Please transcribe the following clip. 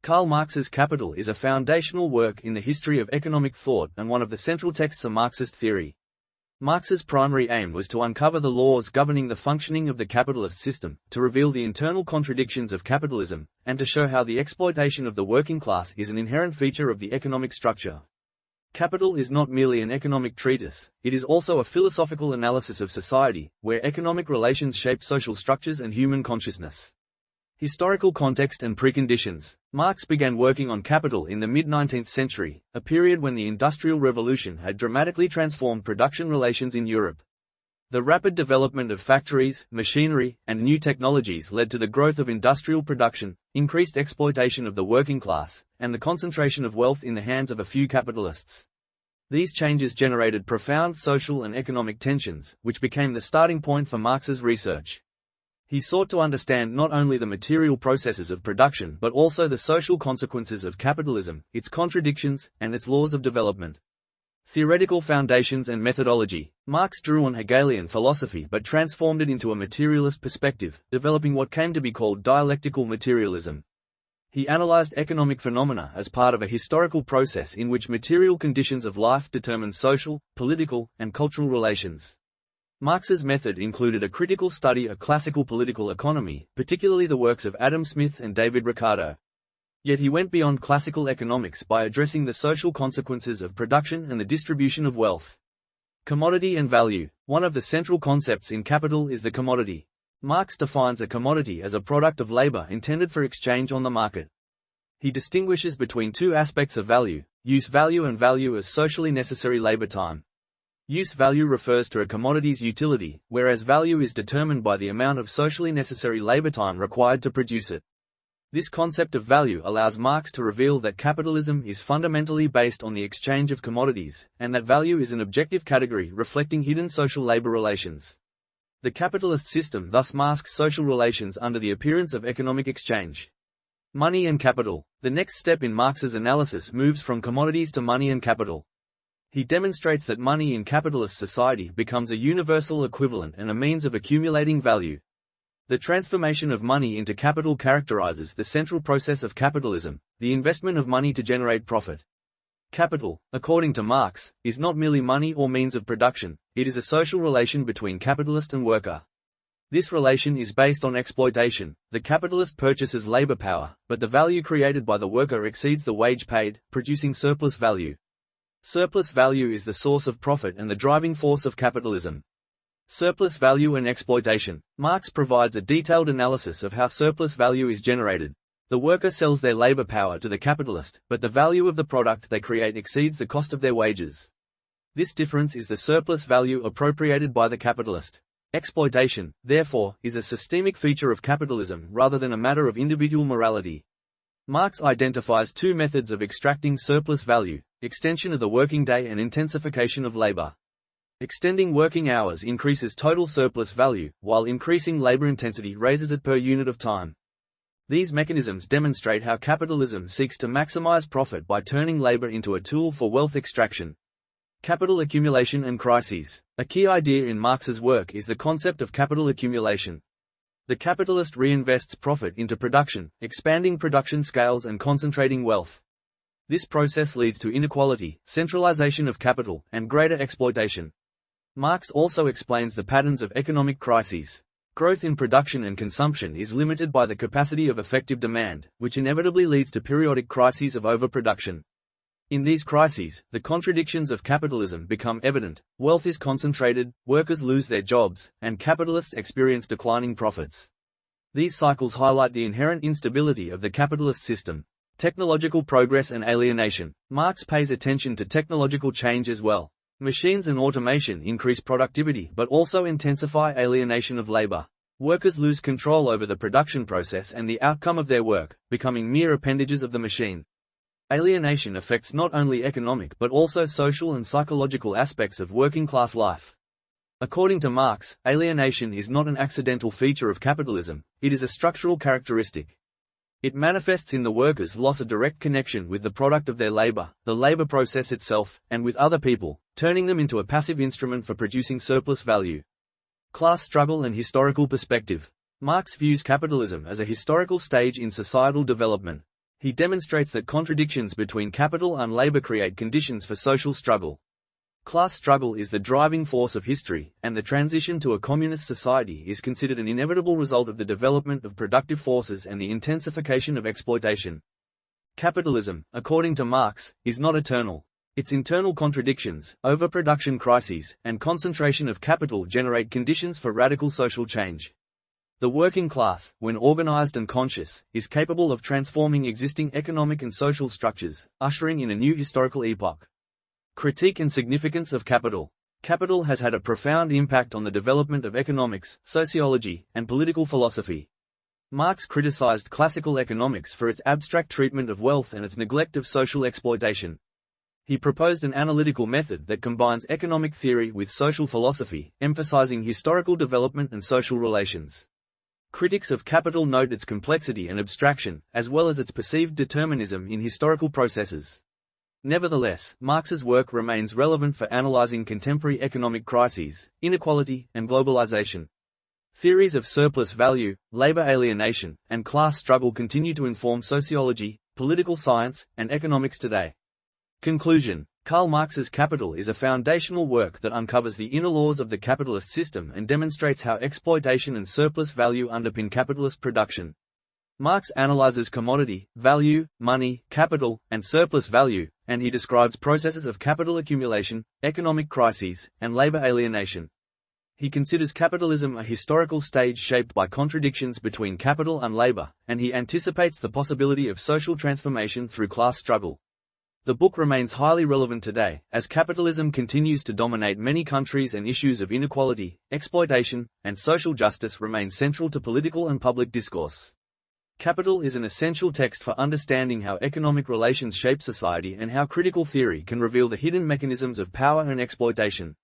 Karl Marx's Capital is a foundational work in the history of economic thought and one of the central texts of Marxist theory. Marx's primary aim was to uncover the laws governing the functioning of the capitalist system, to reveal the internal contradictions of capitalism, and to show how the exploitation of the working class is an inherent feature of the economic structure. Capital is not merely an economic treatise, it is also a philosophical analysis of society, where economic relations shape social structures and human consciousness. Historical context and preconditions. Marx began working on Capital in the mid-19th century, a period when the Industrial Revolution had dramatically transformed production relations in Europe. The rapid development of factories, machinery, and new technologies led to the growth of industrial production, increased exploitation of the working class, and the concentration of wealth in the hands of a few capitalists. These changes generated profound social and economic tensions, which became the starting point for Marx's research. He sought to understand not only the material processes of production but also the social consequences of capitalism, its contradictions, and its laws of development. Theoretical foundations and methodology. Marx drew on Hegelian philosophy but transformed it into a materialist perspective, developing what came to be called dialectical materialism. He analyzed economic phenomena as part of a historical process in which material conditions of life determine social, political, and cultural relations. Marx's method included a critical study of classical political economy, particularly the works of Adam Smith and David Ricardo. Yet he went beyond classical economics by addressing the social consequences of production and the distribution of wealth. Commodity and value. One of the central concepts in Capital is the commodity. Marx defines a commodity as a product of labor intended for exchange on the market. He distinguishes between two aspects of value, use value and value as socially necessary labor time. Use value refers to a commodity's utility, whereas value is determined by the amount of socially necessary labor time required to produce it. This concept of value allows Marx to reveal that capitalism is fundamentally based on the exchange of commodities, and that value is an objective category reflecting hidden social labor relations. The capitalist system thus masks social relations under the appearance of economic exchange. Money and capital. The next step in Marx's analysis moves from commodities to money and capital. He demonstrates that money in capitalist society becomes a universal equivalent and a means of accumulating value. The transformation of money into capital characterizes the central process of capitalism, the investment of money to generate profit. Capital, according to Marx, is not merely money or means of production, it is a social relation between capitalist and worker. This relation is based on exploitation. The capitalist purchases labor power, but the value created by the worker exceeds the wage paid, producing surplus value. Surplus value is the source of profit and the driving force of capitalism. Surplus value and exploitation. Marx provides a detailed analysis of how surplus value is generated. The worker sells their labor power to the capitalist, but the value of the product they create exceeds the cost of their wages. This difference is the surplus value appropriated by the capitalist. Exploitation, therefore, is a systemic feature of capitalism rather than a matter of individual morality. Marx identifies two methods of extracting surplus value: extension of the working day and intensification of labor. Extending working hours increases total surplus value, while increasing labor intensity raises it per unit of time. These mechanisms demonstrate how capitalism seeks to maximize profit by turning labor into a tool for wealth extraction. Capital accumulation and crises. A key idea in Marx's work is the concept of capital accumulation. The capitalist reinvests profit into production, expanding production scales and concentrating wealth. This process leads to inequality, centralization of capital, and greater exploitation. Marx also explains the patterns of economic crises. Growth in production and consumption is limited by the capacity of effective demand, which inevitably leads to periodic crises of overproduction. In these crises, the contradictions of capitalism become evident: wealth is concentrated, workers lose their jobs, and capitalists experience declining profits. These cycles highlight the inherent instability of the capitalist system. Technological progress and alienation. Marx pays attention to technological change as well. Machines and automation increase productivity but also intensify alienation of labor. Workers lose control over the production process and the outcome of their work, becoming mere appendages of the machine. Alienation affects not only economic but also social and psychological aspects of working-class life. According to Marx, alienation is not an accidental feature of capitalism, it is a structural characteristic. It manifests in the workers' loss of direct connection with the product of their labor, the labor process itself, and with other people, turning them into a passive instrument for producing surplus value. Class struggle and historical perspective. Marx views capitalism as a historical stage in societal development. He demonstrates that contradictions between capital and labor create conditions for social struggle. Class struggle is the driving force of history, and the transition to a communist society is considered an inevitable result of the development of productive forces and the intensification of exploitation. Capitalism, according to Marx, is not eternal. Its internal contradictions, overproduction crises, and concentration of capital generate conditions for radical social change. The working class, when organized and conscious, is capable of transforming existing economic and social structures, ushering in a new historical epoch. Critique and significance of capital. Capital has had a profound impact on the development of economics, sociology, and political philosophy. Marx criticized classical economics for its abstract treatment of wealth and its neglect of social exploitation. He proposed an analytical method that combines economic theory with social philosophy, emphasizing historical development and social relations. Critics of capital note its complexity and abstraction, as well as its perceived determinism in historical processes. Nevertheless, Marx's work remains relevant for analyzing contemporary economic crises, inequality, and globalization. Theories of surplus value, labor alienation, and class struggle continue to inform sociology, political science, and economics today. Conclusion. Karl Marx's Capital is a foundational work that uncovers the inner laws of the capitalist system and demonstrates how exploitation and surplus value underpin capitalist production. Marx analyzes commodity, value, money, capital, and surplus value, and he describes processes of capital accumulation, economic crises, and labor alienation. He considers capitalism a historical stage shaped by contradictions between capital and labor, and he anticipates the possibility of social transformation through class struggle. The book remains highly relevant today, as capitalism continues to dominate many countries and issues of inequality, exploitation, and social justice remain central to political and public discourse. Capital is an essential text for understanding how economic relations shape society and how critical theory can reveal the hidden mechanisms of power and exploitation.